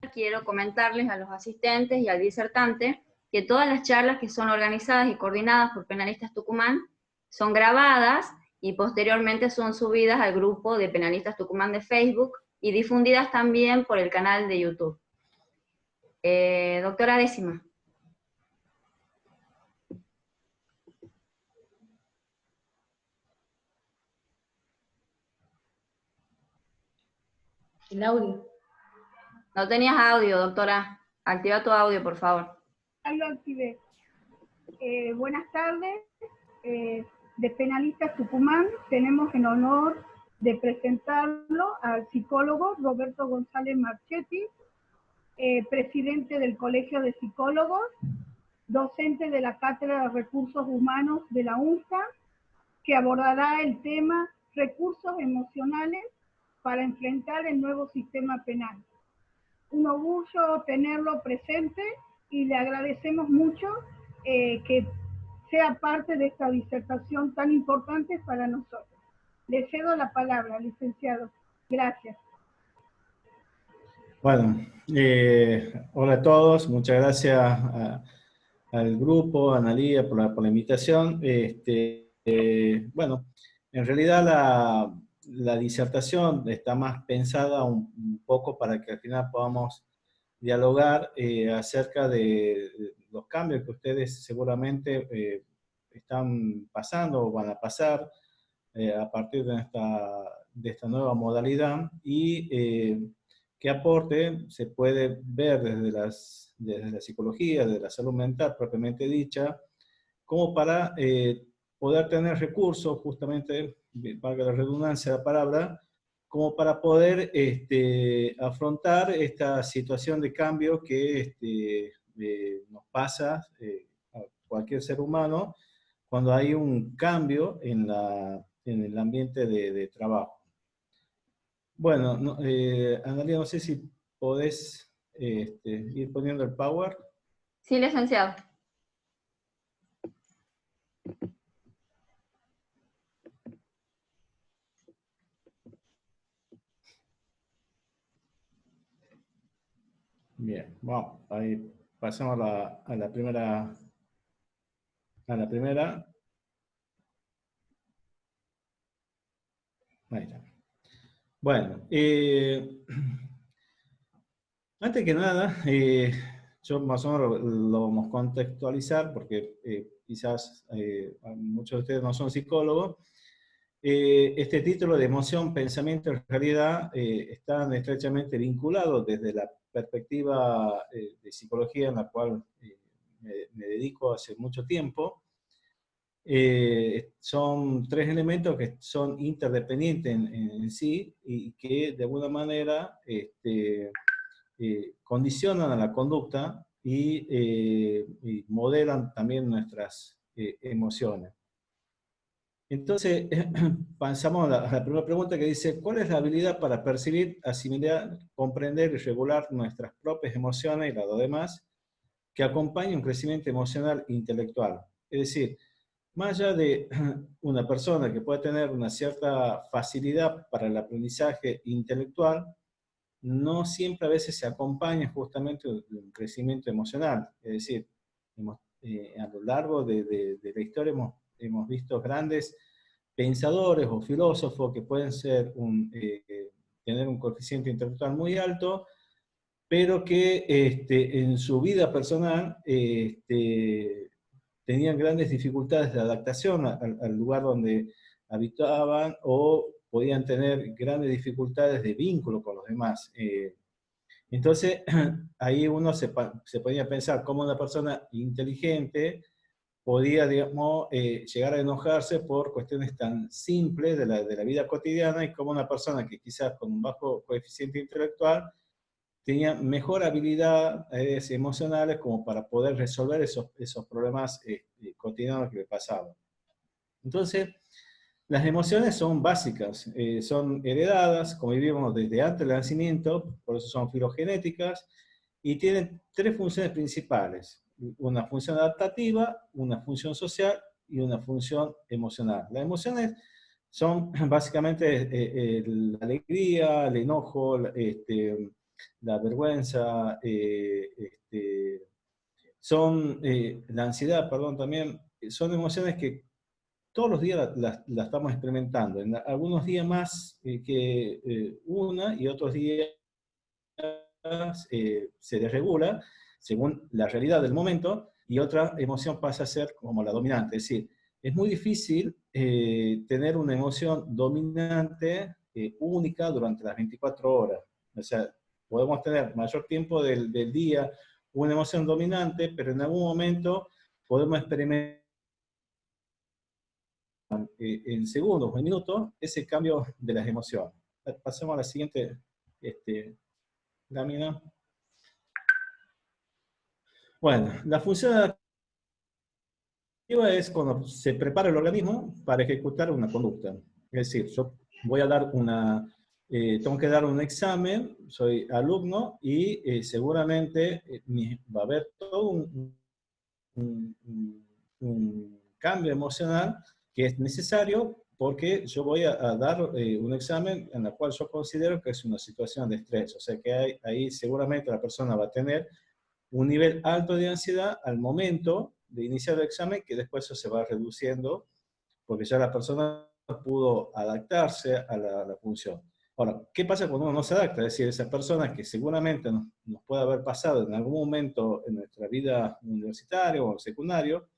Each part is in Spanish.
quiero comentarles a los asistentes y al disertante que todas las charlas que son organizadas y coordinadas por Penalistas Tucumán son grabadas y posteriormente son subidas al grupo de Penalistas Tucumán de Facebook y difundidas también por el canal de YouTube. Doctora Décima. El audio. No tenías audio, doctora. Activa tu audio, por favor. Ahí lo activé. Buenas tardes. De Penalistas Tucumán tenemos el honor de presentarlo al psicólogo Roberto González Marchetti, presidente del Colegio de Psicólogos, docente de la Cátedra de Recursos Humanos de la UNSA, que abordará el tema recursos emocionales para enfrentar el nuevo sistema penal. Un orgullo tenerlo presente y le agradecemos mucho que sea parte de esta disertación tan importante para nosotros. Le cedo la palabra, licenciado. Gracias. Bueno, hola a todos, muchas gracias al grupo, a Analía por la invitación. Bueno, en realidad la disertación está más pensada un poco para que al final podamos dialogar acerca de los cambios que ustedes seguramente están pasando o van a pasar a partir de esta nueva modalidad y qué aporte se puede ver desde la psicología, desde la salud mental propiamente dicha, como para poder tener recursos, justamente, valga la redundancia de la palabra, como para poder afrontar esta situación de cambio que nos pasa a cualquier ser humano cuando hay un cambio en el ambiente de trabajo. Bueno, Analia, no sé si podés ir poniendo el power. Sí, licenciado. Bien, bueno, ahí pasamos a la primera. Ahí está. Bueno, antes que nada, yo más o menos lo vamos a contextualizar porque quizás muchos de ustedes no son psicólogos. Este título de emoción, pensamiento, en realidad están estrechamente vinculados desde la perspectiva de psicología en la cual me dedico hace mucho tiempo. Son tres elementos que son interdependientes en sí y que de alguna manera condicionan a la conducta y modelan también nuestras emociones. Entonces, pasamos a la primera pregunta que dice, ¿cuál es la habilidad para percibir, asimilar, comprender y regular nuestras propias emociones y las demás que acompaña un crecimiento emocional e intelectual? Es decir, más allá de una persona que puede tener una cierta facilidad para el aprendizaje intelectual, no siempre a veces se acompaña justamente de un crecimiento emocional. Es decir, a lo largo de la historia hemos visto grandes pensadores o filósofos que pueden tener un coeficiente intelectual muy alto, pero que en su vida personal tenían grandes dificultades de adaptación al lugar donde habitaban o podían tener grandes dificultades de vínculo con los demás. Entonces, ahí uno se podía pensar cómo una persona inteligente podía, digamos, llegar a enojarse por cuestiones tan simples de la vida cotidiana y cómo una persona que quizás con un bajo coeficiente intelectual tenía mejor habilidades emocionales como para poder resolver esos problemas cotidianos que le pasaban. Entonces, las emociones son básicas, son heredadas, como vivimos desde antes del nacimiento, por eso son filogenéticas, y tienen tres funciones principales: una función adaptativa, una función social y una función emocional. Las emociones son básicamente la alegría, el enojo, la vergüenza, la ansiedad, perdón, también, son emociones que todos los días la estamos experimentando. Algunos días más que una y otros días se desregula según la realidad del momento y otra emoción pasa a ser como la dominante. Es decir, es muy difícil tener una emoción dominante única durante las 24 horas. O sea, podemos tener mayor tiempo del día una emoción dominante, pero en algún momento podemos experimentar en segundos o en minutos ese cambio de las emociones. Pasemos a la siguiente lámina. Bueno, la función adaptativa es cuando se prepara el organismo para ejecutar una conducta. Es decir, yo voy a dar tengo que dar un examen, soy alumno y seguramente va a haber todo un cambio emocional que es necesario porque yo voy a dar un examen en el cual yo considero que es una situación de estrés. O sea que ahí seguramente la persona va a tener un nivel alto de ansiedad al momento de iniciar el examen, que después eso se va reduciendo porque ya la persona pudo adaptarse a la función. Ahora, ¿qué pasa cuando uno no se adapta? Es decir, esa persona que seguramente nos puede haber pasado en algún momento en nuestra vida universitaria o secundario,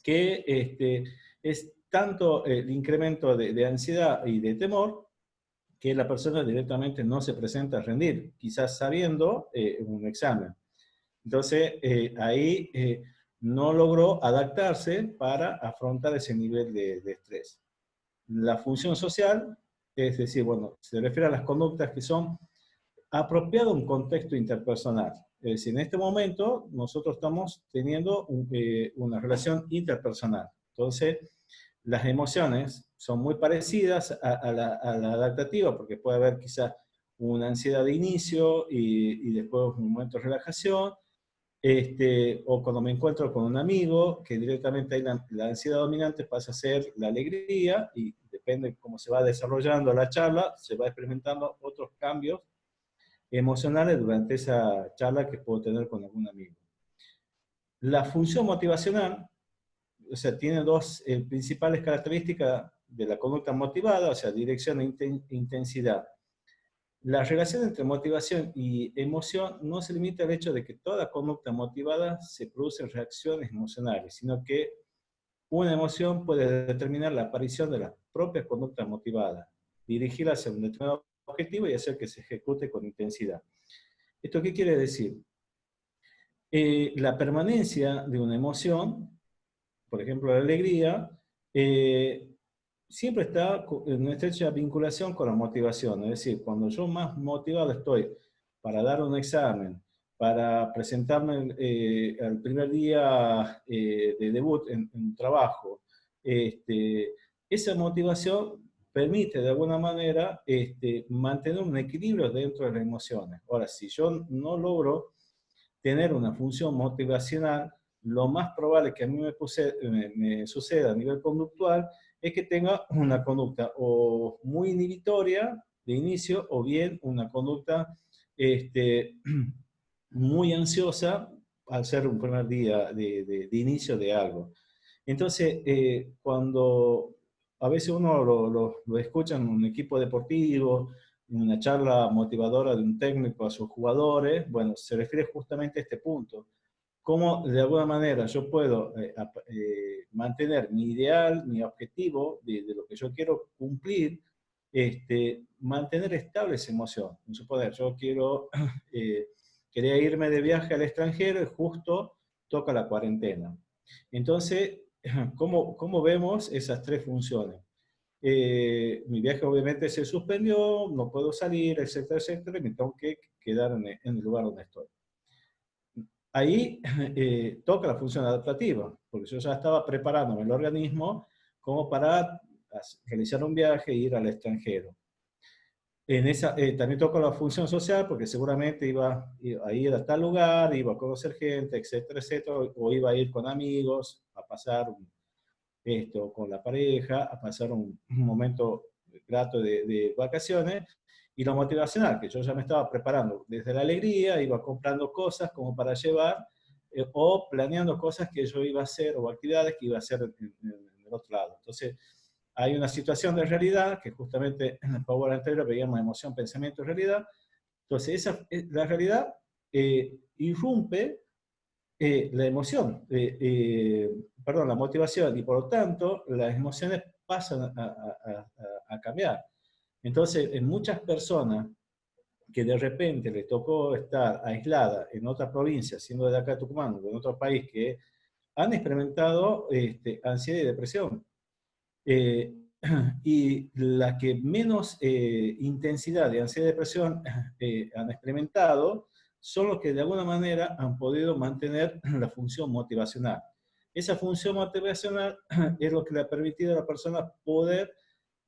que es tanto el incremento de ansiedad y de temor que la persona directamente no se presenta a rendir, quizás sabiendo un examen. Entonces, ahí no logró adaptarse para afrontar ese nivel de estrés. La función social, es decir, bueno, se refiere a las conductas que son apropiadas a un contexto interpersonal. Es decir, en este momento nosotros estamos teniendo una relación interpersonal. Entonces, las emociones son muy parecidas a la adaptativa, porque puede haber quizás una ansiedad de inicio y después un momento de relajación, o cuando me encuentro con un amigo, que directamente ahí la ansiedad dominante pasa a ser la alegría, y depende de cómo se va desarrollando la charla, se va experimentando otros cambios emocionales durante esa charla que puedo tener con algún amigo. La función motivacional, o sea, tiene dos principales características de la conducta motivada, o sea, dirección e intensidad. La relación entre motivación y emoción no se limita al hecho de que toda conducta motivada se produce reacciones emocionales, sino que una emoción puede determinar la aparición de la propia conducta motivada, dirigirla hacia un determinado objetivo y hacer que se ejecute con intensidad. ¿Esto qué quiere decir? La permanencia de una emoción, por ejemplo la alegría, siempre está en una estrecha vinculación con la motivación. Es decir, cuando yo más motivado estoy para dar un examen, para presentarme al primer día de debut en un trabajo, esa motivación permite de alguna manera mantener un equilibrio dentro de las emociones. Ahora, si yo no logro tener una función motivacional, lo más probable que a mí me suceda a nivel conductual es que tenga una conducta o muy inhibitoria de inicio o bien una conducta muy ansiosa al ser un primer día de inicio de algo. Entonces, cuando a veces uno lo escucha en un equipo deportivo, en una charla motivadora de un técnico a sus jugadores, bueno, se refiere justamente a este punto. Cómo de alguna manera yo puedo mantener mi ideal, mi objetivo de lo que yo quiero cumplir, mantener estable esa emoción. Suponer, yo quería irme de viaje al extranjero y justo toca la cuarentena. Entonces, ¿cómo vemos esas tres funciones? Mi viaje obviamente se suspendió, no puedo salir, etcétera, etcétera, y me tengo que quedar en el lugar donde estoy. Ahí toca la función adaptativa, porque yo ya estaba preparándome el organismo como para realizar un viaje e ir al extranjero. También toca la función social, porque seguramente iba a ir a tal lugar, iba a conocer gente, etcétera, etcétera, o iba a ir con amigos, a pasar con la pareja, a pasar un momento grato de vacaciones, Y lo motivacional, que yo ya me estaba preparando desde la alegría, iba comprando cosas como para llevar, o planeando cosas que yo iba a hacer, o actividades que iba a hacer en el otro lado. Entonces, hay una situación de realidad, que justamente en el Power anterior veíamos emoción, pensamiento y realidad. Entonces, la realidad irrumpe la emoción, perdón, la motivación, y por lo tanto las emociones pasan a cambiar. Entonces, en muchas personas que de repente le tocó estar aislada en otra provincia, siendo de acá de Tucumán, o en otro país, que han experimentado ansiedad y depresión. Eh, y la que menos intensidad de ansiedad y depresión han experimentado son los que de alguna manera han podido mantener la función motivacional. Esa función motivacional es lo que le ha permitido a la persona poder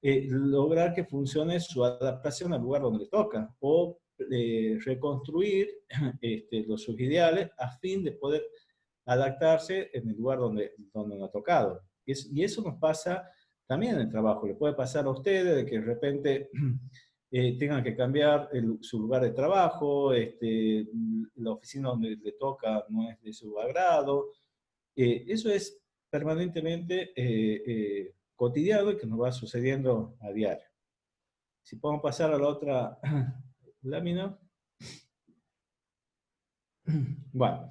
lograr que funcione su adaptación al lugar donde le toca, o reconstruir sus ideales a fin de poder adaptarse en el lugar donde nos ha tocado. Y eso nos pasa también en el trabajo. Le puede pasar a ustedes de que de repente tengan que cambiar su lugar de trabajo, la oficina donde le toca no es de su agrado. Eso es permanentemente cotidiano y que nos va sucediendo a diario. Si podemos pasar a la otra lámina. Bueno,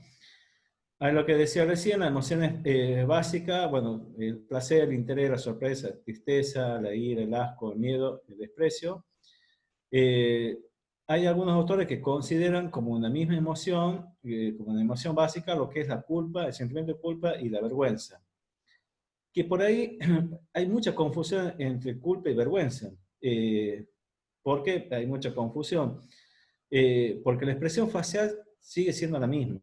a lo que decía recién, las emociones básicas, bueno, el placer, el interés, la sorpresa, la tristeza, la ira, el asco, el miedo, el desprecio. Hay algunos autores que consideran como una misma emoción, como una emoción básica, lo que es la culpa, el sentimiento de culpa y la vergüenza. Que por ahí hay mucha confusión entre culpa y vergüenza. ¿Por qué hay mucha confusión? Porque la expresión facial sigue siendo la misma.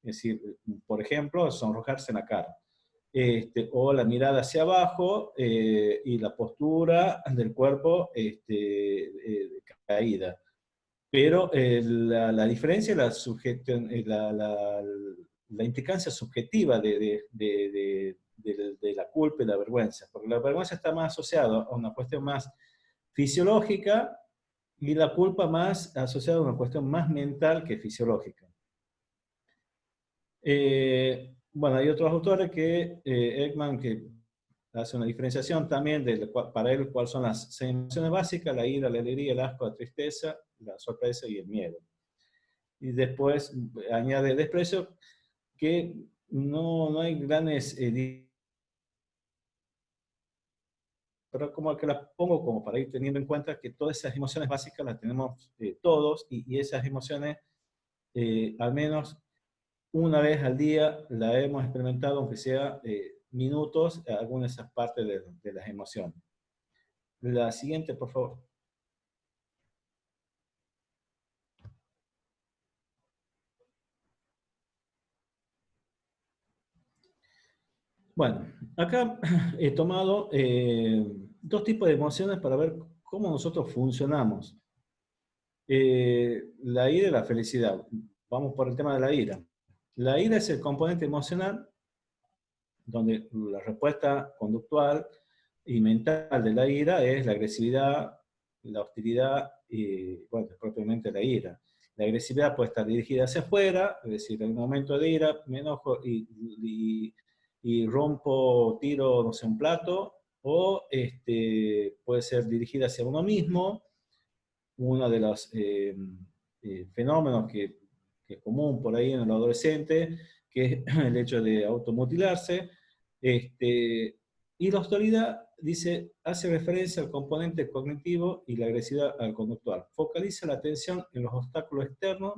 Es decir, por ejemplo, sonrojarse en la cara. O la mirada hacia abajo y la postura del cuerpo caída. Pero la diferencia es la implicancia subjetiva de la culpa y la vergüenza. Porque la vergüenza está más asociada a una cuestión más fisiológica y la culpa más asociada a una cuestión más mental que fisiológica. Bueno, hay otros autores que, Ekman, que hace una diferenciación también para él cuáles son las 6 emociones básicas: la ira, la alegría, el asco, la tristeza, la sorpresa y el miedo. Y después añade desprecio, que no hay grandes, pero como que las pongo como para ir teniendo en cuenta que todas esas emociones básicas las tenemos todos, y esas emociones, al menos una vez al día, la hemos experimentado, aunque sea minutos, algunas de esas partes de las emociones. La siguiente, por favor. Bueno, acá he tomado 2 tipos de emociones para ver cómo nosotros funcionamos. La ira y la felicidad. Vamos por el tema de la ira. La ira es el componente emocional donde la respuesta conductual y mental de la ira es la agresividad, la hostilidad y, bueno, propiamente la ira. La agresividad puede estar dirigida hacia afuera, es decir, en un momento de ira me enojo y rompo, tiro, no sé, un plato, o puede ser dirigida hacia uno mismo. Uno de los fenómenos que es común por ahí en el adolescente, que es el hecho de automutilarse. Y la hostilidad, dice, hace referencia al componente cognitivo y la agresividad al conductual. Focaliza la atención en los obstáculos externos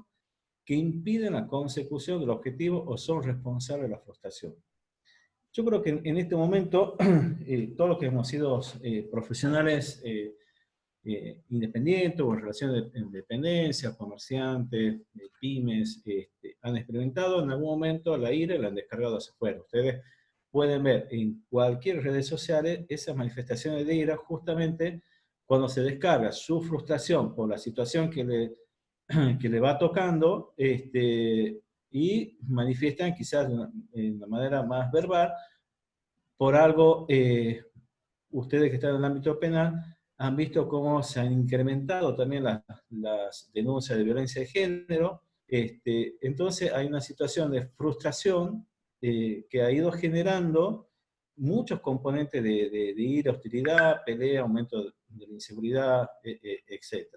que impiden la consecución del objetivo o son responsables de la frustración. Yo creo que en este momento, todos los que hemos sido profesionales independientes o en relación de dependencia, comerciantes, pymes, han experimentado en algún momento la ira y la han descargado hacia afuera. Ustedes pueden ver en cualquier redes sociales esas manifestaciones de ira justamente cuando se descarga su frustración por la situación que le va tocando, y manifiestan quizás de una manera más verbal por algo, ustedes que están en el ámbito penal han visto cómo se han incrementado también las denuncias de violencia de género. Entonces hay una situación de frustración que ha ido generando muchos componentes de ira, hostilidad, pelea, aumento de la inseguridad, etc.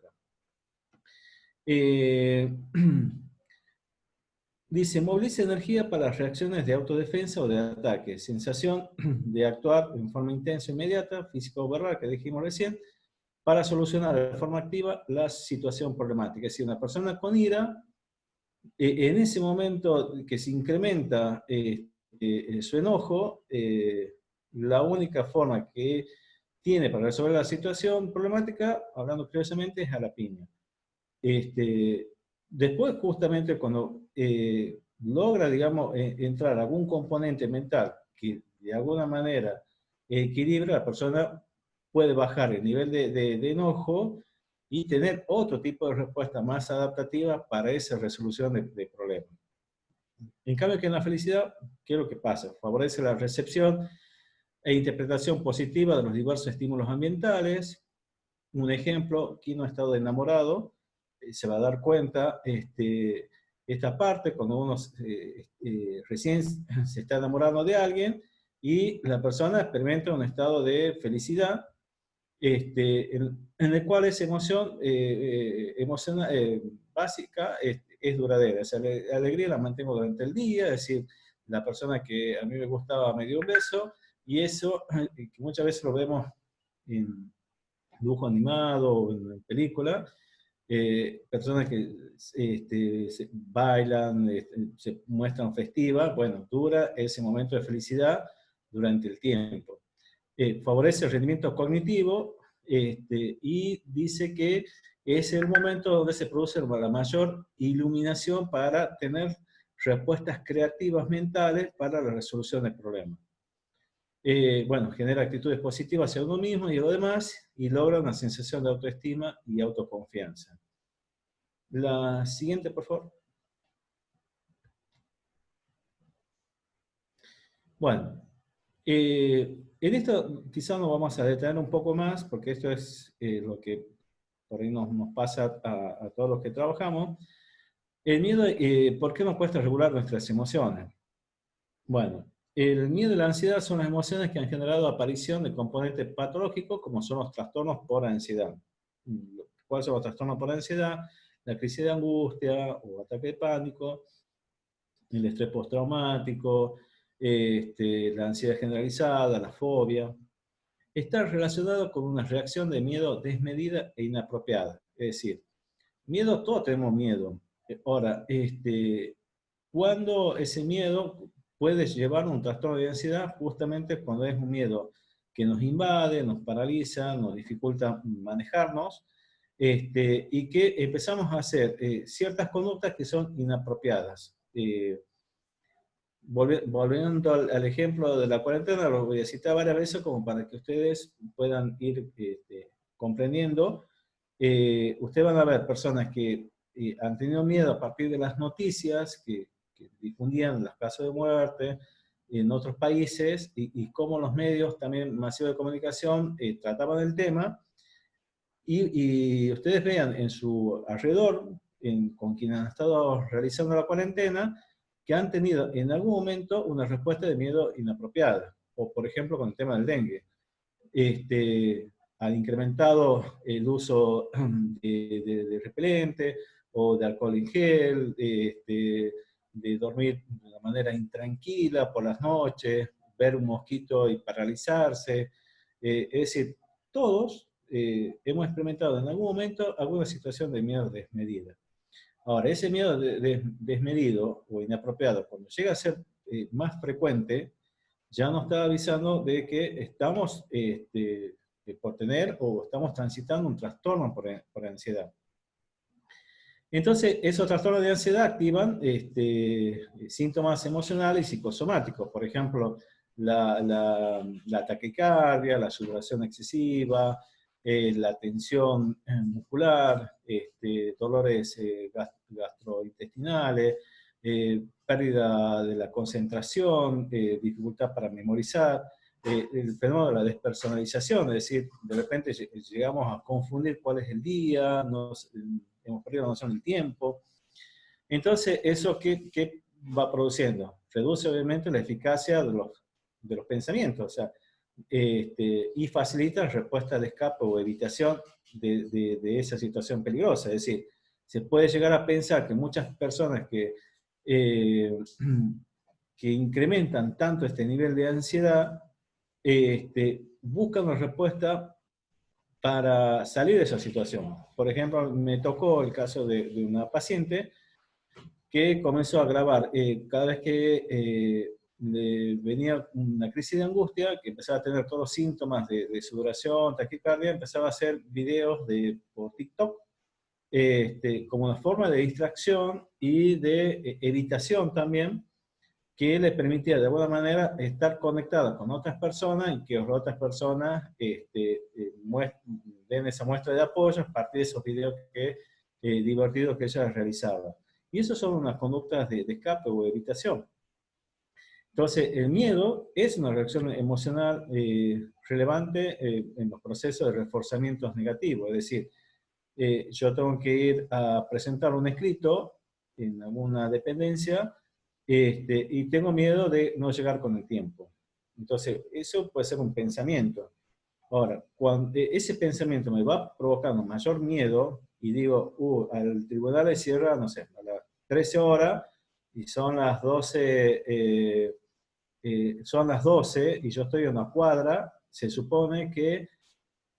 Dice, moviliza energía para reacciones de autodefensa o de ataque, sensación de actuar en forma intensa e inmediata, física o verbal, que dijimos recién, para solucionar de forma activa la situación problemática. Es decir, una persona con ira, en ese momento que se incrementa su enojo, la única forma que tiene para resolver la situación problemática, hablando curiosamente, es a la piña. Después, justamente, cuando logra, digamos, entrar algún componente mental que de alguna manera equilibra, la persona puede bajar el nivel de enojo y tener otro tipo de respuesta más adaptativa para esa resolución de problemas. En cambio, que en la felicidad, ¿qué es lo que pasa? Favorece la recepción e interpretación positiva de los diversos estímulos ambientales. Un ejemplo, quien no ha estado enamorado se va a dar cuenta, esta parte, cuando uno recién se está enamorando de alguien y la persona experimenta un estado de felicidad, en el cual esa emoción básica es duradera. Esa alegría la mantengo durante el día, es decir, la persona que a mí me gustaba me dio un beso, y eso, que muchas veces lo vemos en dibujo animado o en película, personas que bailan, se muestran festivas, bueno, dura ese momento de felicidad durante el tiempo. Favorece el rendimiento cognitivo, y dice que es el momento donde se produce la mayor iluminación para tener respuestas creativas mentales para la resolución del problema. Bueno, genera actitudes positivas hacia uno mismo y lo demás, y logra una sensación de autoestima y autoconfianza. La siguiente, por favor. Bueno, en esto quizás nos vamos a detener un poco más, porque esto es lo que por ahí nos pasa a todos los que trabajamos. El miedo, ¿por qué nos cuesta regular nuestras emociones? Bueno, el miedo y la ansiedad son las emociones que han generado aparición de componentes patológicos, como son los trastornos por ansiedad. ¿Cuáles son los trastornos por ansiedad? La crisis de angustia o ataque de pánico, el estrés postraumático, la ansiedad generalizada, la fobia. Está relacionado con una reacción de miedo desmedida e inapropiada. Es decir, miedo, todos tenemos miedo. Ahora, cuando ese miedo puede llevar a un trastorno de ansiedad, justamente cuando es un miedo que nos invade, nos paraliza, nos dificulta manejarnos, y que empezamos a hacer ciertas conductas que son inapropiadas. Volviendo al ejemplo de la cuarentena, lo voy a citar varias veces como para que ustedes puedan ir comprendiendo. Ustedes van a ver personas que han tenido miedo a partir de las noticias que difundían los casos de muerte en otros países, y cómo los medios también masivos de comunicación trataban el tema, y ustedes vean en su alrededor, con quienes han estado realizando la cuarentena, que han tenido en algún momento una respuesta de miedo inapropiada, o por ejemplo con el tema del dengue. Han incrementado el uso de repelente o de alcohol en gel, de dormir de una manera intranquila por las noches, ver un mosquito y paralizarse. Es decir, todos hemos experimentado en algún momento alguna situación de miedo desmedida. Ahora, ese miedo desmedido o inapropiado, cuando llega a ser más frecuente, ya nos está avisando de que estamos por tener o estamos transitando un trastorno por ansiedad. Entonces, esos trastornos de ansiedad activan síntomas emocionales y psicosomáticos. Por ejemplo, la taquicardia, la sudoración excesiva, la tensión muscular, dolores gastrointestinales, pérdida de la concentración, dificultad para memorizar. el fenómeno de la despersonalización, es decir, de repente llegamos a confundir cuál es el día, hemos perdido la noción del tiempo. Entonces, ¿eso qué va produciendo? Reduce obviamente la eficacia de los pensamientos, o sea, y facilita respuesta de escape o evitación de esa situación peligrosa. Es decir, se puede llegar a pensar que muchas personas que incrementan tanto este nivel de ansiedad, buscan una respuesta para salir de esa situación. Por ejemplo, me tocó el caso de una paciente que comenzó a grabar cada vez que le venía una crisis de angustia, que empezaba a tener todos los síntomas de sudoración, taquicardia, empezaba a hacer videos por TikTok, como una forma de distracción y de evitación también, que le permitía de alguna manera estar conectada con otras personas y que otras personas den esa muestra de apoyo a partir de esos videos divertidos que ella realizaba. Y eso son unas conductas de escape o de evitación. Entonces, el miedo es una reacción emocional relevante en los procesos de reforzamientos negativos. Es decir, yo tengo que ir a presentar un escrito en alguna dependencia y tengo miedo de no llegar con el tiempo. Entonces, eso puede ser un pensamiento. Ahora, cuando ese pensamiento me va provocando mayor miedo y digo, al tribunal le cierra, no sé, a las 13 horas y son las 12, son las 12 y yo estoy en una cuadra, se supone que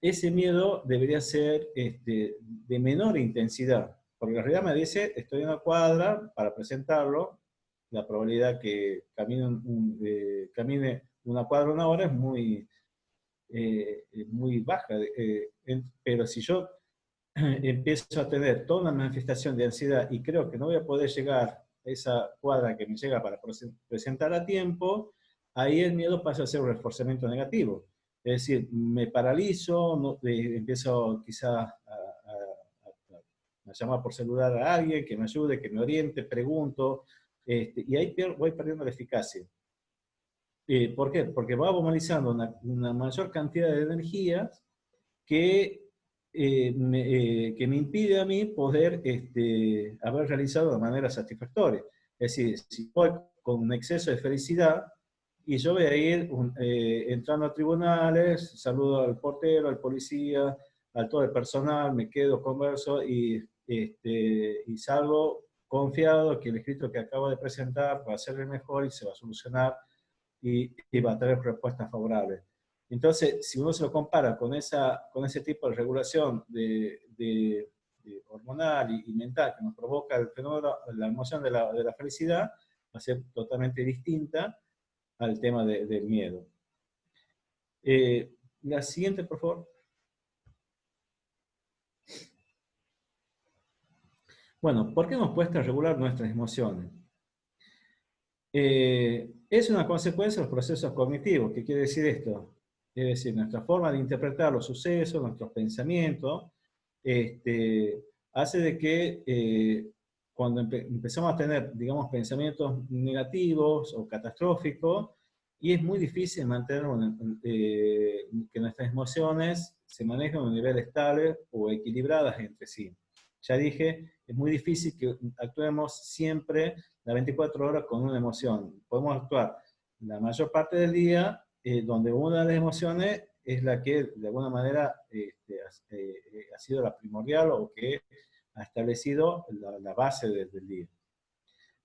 ese miedo debería ser de menor intensidad, porque en realidad me dice, estoy en una cuadra para presentarlo, la probabilidad que camine una cuadra una hora es muy baja, pero si yo empiezo a tener toda una manifestación de ansiedad y creo que no voy a poder llegar a esa cuadra que me llega para presentar a tiempo, ahí el miedo pasa a ser un reforzamiento negativo. Es decir, me paralizo, empiezo quizás a llamar por celular a alguien que me ayude, que me oriente, pregunto, y ahí voy perdiendo la eficacia. ¿Por qué? Porque va movilizando una mayor cantidad de energías que me impide a mí poder haber realizado de manera satisfactoria. Es decir, si voy con un exceso de felicidad y yo voy a ir entrando a tribunales, saludo al portero, al policía, a todo el personal, me quedo, converso y salgo confiado que el escrito que acabo de presentar va a ser el mejor y se va a solucionar y va a tener respuestas favorables. Entonces, si uno se lo compara con ese tipo de regulación de hormonal y mental que nos provoca el fenómeno, la emoción de la felicidad, va a ser totalmente distinta al tema del miedo. La siguiente, por favor. Bueno, ¿por qué nos cuesta regular nuestras emociones? Es una consecuencia de los procesos cognitivos. ¿Qué quiere decir esto? Es decir, nuestra forma de interpretar los sucesos, nuestros pensamientos, hace de que cuando empezamos a tener, digamos, pensamientos negativos o catastróficos, y es muy difícil mantener que nuestras emociones se manejen a un nivel estable o equilibradas entre sí. Ya dije, es muy difícil que actuemos siempre las 24 horas con una emoción. Podemos actuar la mayor parte del día donde una de las emociones es la que de alguna manera ha sido la primordial o que ha establecido la base del día.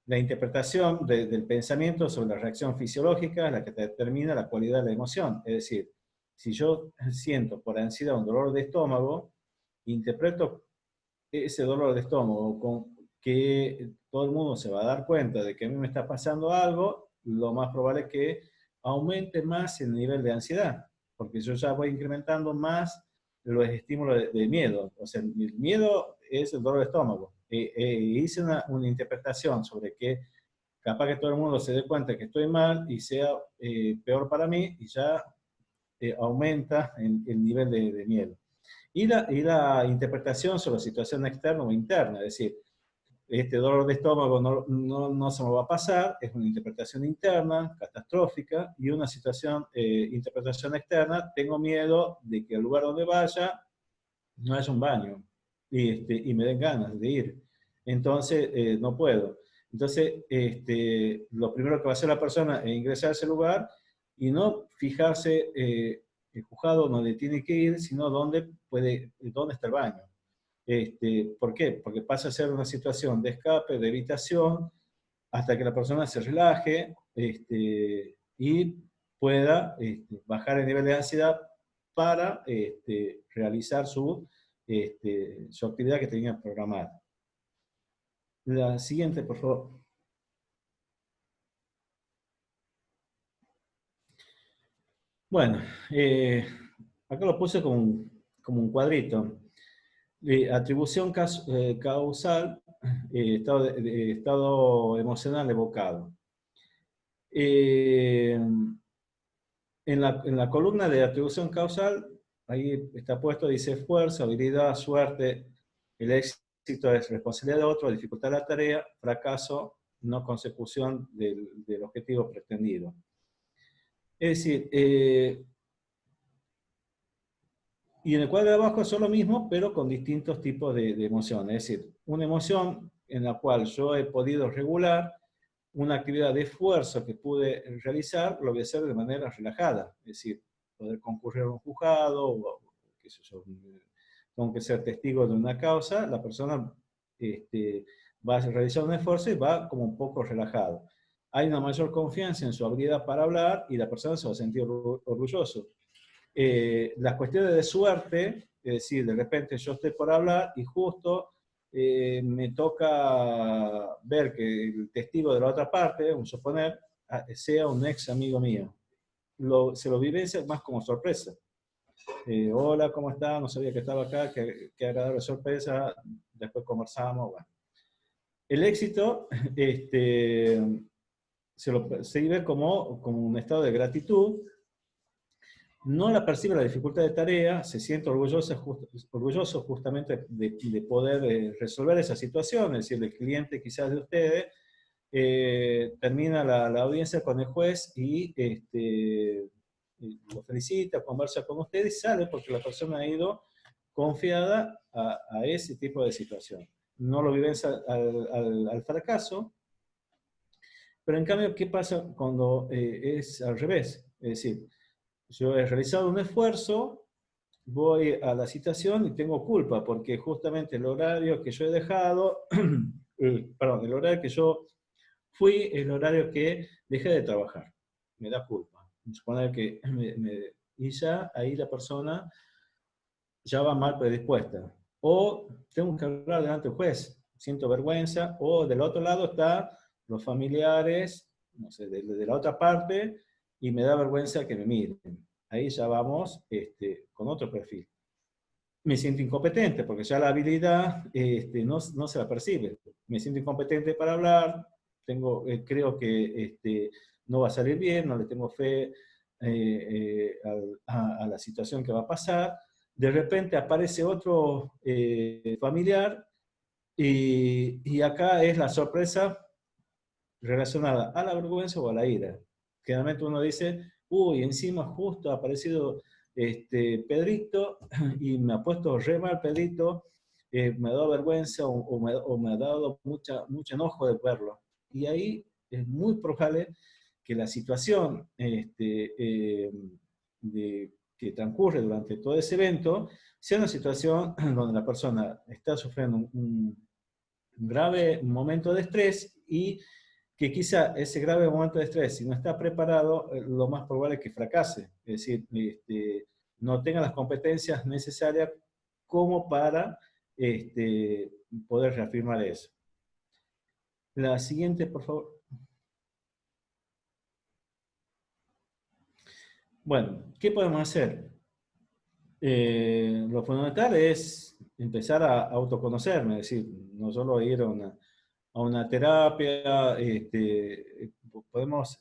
La interpretación del pensamiento sobre la reacción fisiológica es la que determina la cualidad de la emoción. Es decir, si yo siento por ansiedad un dolor de estómago, interpreto ese dolor de estómago con que todo el mundo se va a dar cuenta de que a mí me está pasando algo, lo más probable es que aumente más el nivel de ansiedad, porque yo ya voy incrementando más los estímulos de miedo. O sea, el miedo es el dolor de estómago. Hice una interpretación sobre que capaz que todo el mundo se dé cuenta que estoy mal y sea peor para mí, y ya aumenta el nivel de miedo. Y la interpretación sobre la situación externa o interna, es decir, este dolor de estómago no se me va a pasar, es una interpretación interna, catastrófica, y una situación, interpretación externa, tengo miedo de que al lugar donde vaya no haya un baño, y me den ganas de ir. Entonces, no puedo. Entonces, lo primero que va a hacer la persona es ingresar a ese lugar y no fijarse el juzgado donde tiene que ir, sino dónde está el baño. ¿Por qué? Porque pasa a ser una situación de escape, de evitación, hasta que la persona se relaje y pueda bajar el nivel de ansiedad para realizar su actividad que tenía programada. La siguiente, por favor. Bueno, acá lo puse como un cuadrito. Atribución causal, estado emocional evocado. En la columna de atribución causal, ahí está puesto, dice esfuerzo, habilidad, suerte, el éxito es responsabilidad de otro, dificultad de la tarea, fracaso, no consecución del objetivo pretendido. Es decir, y en el cuadro de abajo son lo mismo, pero con distintos tipos de emociones. Es decir, una emoción en la cual yo he podido regular una actividad de esfuerzo que pude realizar, lo voy a hacer de manera relajada. Es decir, poder concurrir a un juzgado, o qué sé yo, tengo que ser testigo de una causa, la persona va a realizar un esfuerzo y va como un poco relajado. Hay una mayor confianza en su habilidad para hablar y la persona se va a sentir orgulloso. Las cuestiones de suerte, es decir, de repente yo estoy por hablar y justo me toca ver que el testigo de la otra parte, un suponer, sea un ex amigo mío. Se lo vivencia más como sorpresa. Hola, ¿cómo está? No sabía que estaba acá, qué agradable sorpresa, después conversamos, bueno. El éxito se vive como un estado de gratitud. No la percibe la dificultad de tarea, se siente orgulloso justamente de poder resolver esa situación, es decir, el cliente quizás de ustedes termina la audiencia con el juez y lo felicita, conversa con usted y sale porque la persona ha ido confiada a ese tipo de situación. No lo vivencia al fracaso, pero en cambio, ¿qué pasa cuando es al revés? Es decir, yo he realizado un esfuerzo, voy a la citación y tengo culpa, porque justamente el horario que yo he dejado, perdón, el horario que yo fui, es el horario que dejé de trabajar. Me da culpa. Suponer que y ya ahí la persona ya va mal predispuesta. O tengo que hablar delante del juez, siento vergüenza, o del otro lado están los familiares, no sé, de la otra parte, y me da vergüenza que me miren. Ahí ya vamos con otro perfil. Me siento incompetente, porque ya la habilidad no se la percibe. Me siento incompetente para hablar, creo que no va a salir bien, no le tengo fe a la situación que va a pasar. De repente aparece otro familiar y acá es la sorpresa relacionada a la vergüenza o a la ira. Generalmente uno dice, uy, encima justo ha aparecido Pedrito y me ha puesto re mal Pedrito, me ha dado vergüenza o me ha dado mucho enojo de verlo. Y ahí es muy probable que la situación que transcurre durante todo ese evento sea una situación donde la persona está sufriendo un grave momento de estrés y que quizá ese grave momento de estrés, si no está preparado, lo más probable es que fracase. Es decir, no tenga las competencias necesarias como para poder reafirmar eso. La siguiente, por favor. Bueno, ¿qué podemos hacer? Lo fundamental es empezar a autoconocerme, es decir, no solo ir a una terapia, podemos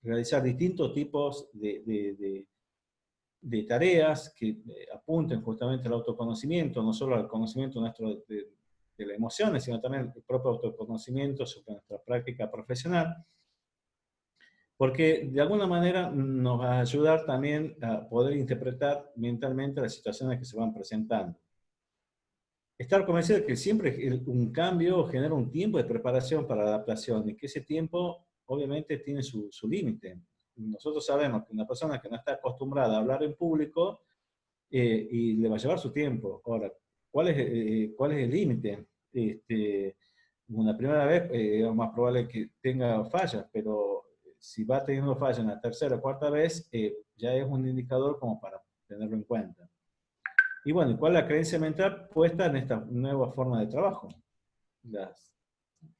realizar distintos tipos de tareas que apunten justamente al autoconocimiento, no solo al conocimiento nuestro las emociones, sino también el propio autoconocimiento sobre nuestra práctica profesional, porque de alguna manera nos va a ayudar también a poder interpretar mentalmente las situaciones que se van presentando. Estar convencido de que siempre un cambio genera un tiempo de preparación para la adaptación y que ese tiempo obviamente tiene su límite. Nosotros sabemos que una persona que no está acostumbrada a hablar en público y le va a llevar su tiempo. Ahora, ¿cuál es el límite? Una primera vez es más probable que tenga fallas, pero si va teniendo fallas en la tercera o cuarta vez, ya es un indicador como para tenerlo en cuenta. Y bueno, ¿cuál es la creencia mental puesta en esta nueva forma de trabajo?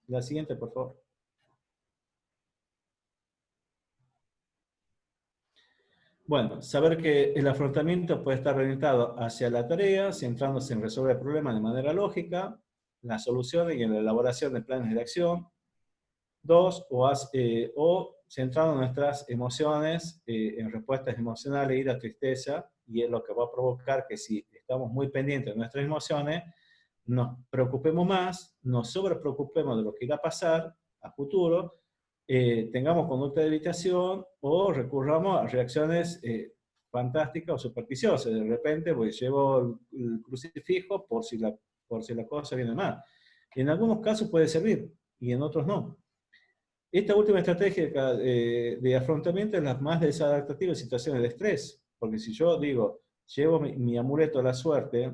La siguiente, por favor. Bueno, saber que el afrontamiento puede estar orientado hacia la tarea, centrándose en resolver problemas de manera lógica, la solución y en la elaboración de planes de acción. Dos, o centrando nuestras emociones en respuestas emocionales, ira, tristeza, y es lo que va a provocar que si estamos muy pendientes de nuestras emociones, nos preocupemos más, nos sobrepreocupemos de lo que irá a pasar a futuro, tengamos conducta de evitación o recurramos a reacciones fantásticas o supersticiosas. De repente, pues llevo el crucifijo por si la cosa viene mal. En algunos casos puede servir y en otros no. Esta última estrategia de afrontamiento es la más desadaptativa en situaciones de estrés, porque si yo digo, llevo mi amuleto de la suerte,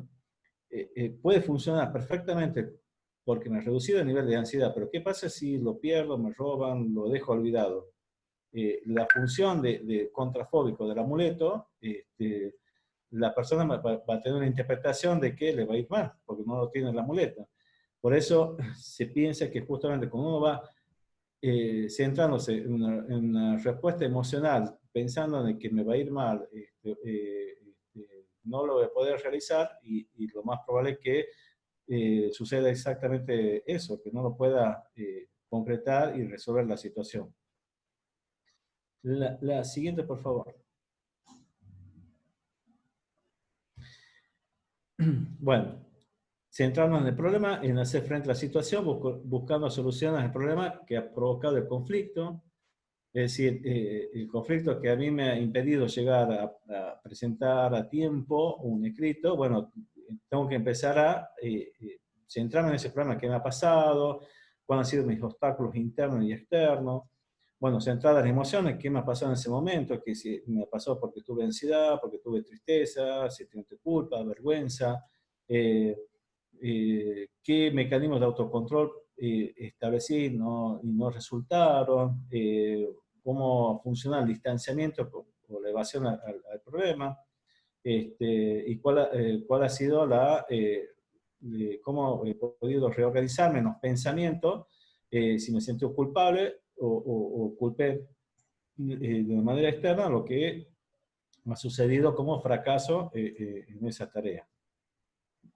puede funcionar perfectamente porque me ha reducido el nivel de ansiedad, pero ¿qué pasa si lo pierdo, me roban, lo dejo olvidado? La función de contrafóbico del amuleto, la persona va a tener una interpretación de que le va a ir mal, porque no lo tiene el amuleto. Por eso se piensa que justamente cuando uno va centrándose en una respuesta emocional, pensando en que me va a ir mal, no lo voy a poder realizar y lo más probable es que suceda exactamente eso, que no lo pueda concretar y resolver la situación. La siguiente, por favor. Bueno, centrarnos en el problema, en hacer frente a la situación, buscando soluciones al problema que ha provocado el conflicto. Es decir, el conflicto que a mí me ha impedido llegar a presentar a tiempo un escrito, bueno, tengo que empezar a centrarme en ese problema que me ha pasado, cuáles han sido mis obstáculos internos y externos. Bueno, centrar las emociones, qué me ha pasado en ese momento, que si me ha pasado porque tuve ansiedad, porque tuve tristeza, sentimiento de culpa, vergüenza, qué mecanismos de autocontrol establecí y no resultaron, cómo funciona el distanciamiento o la evasión al problema, y cuál ha sido cómo he podido reorganizarme en los pensamientos, si me siento culpable o culpé de manera externa lo que me ha sucedido como fracaso en esa tarea.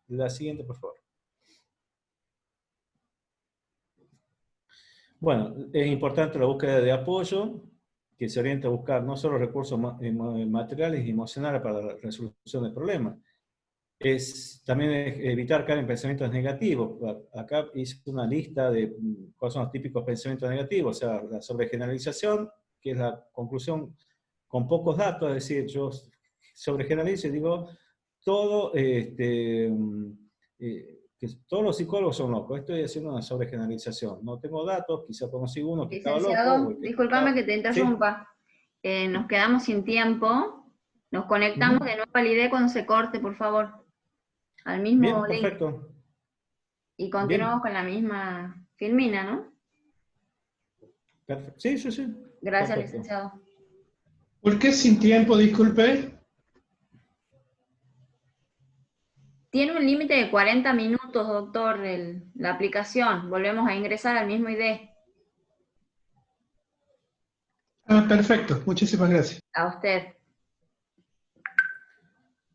La siguiente, por favor. Bueno, es importante la búsqueda de apoyo, que se orienta a buscar no solo recursos materiales y emocionales para la resolución del problema, también evitar caer en pensamientos negativos. Acá hice una lista de cuáles son los típicos pensamientos negativos, o sea, la sobregeneralización, que es la conclusión con pocos datos, es decir, yo sobregeneralizo y digo, todo, que todos los psicólogos son locos. Estoy haciendo una sobregeneralización. No tengo datos, quizá conocí uno que estaba loco. Licenciado, discúlpame que te interrumpa. ¿Sí? Nos quedamos sin tiempo. Nos conectamos de nuevo al ID cuando se corte, por favor. Al mismo Bien, link. perfecto. Y continuamos Bien. con la misma filmina, ¿no? Perfecto. Sí. Gracias, Perfecto. licenciado. ¿Por qué sin tiempo, disculpe? Tiene un límite de 40 minutos, doctor, la aplicación. Volvemos a ingresar al mismo ID. Ah, perfecto. Muchísimas gracias. A usted.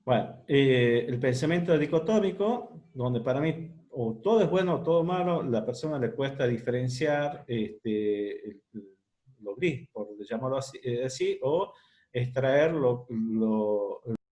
Bueno, el pensamiento dicotómico, donde para mí o todo es bueno o todo malo, la persona le cuesta diferenciar lo gris, por llamarlo así, o extraer lo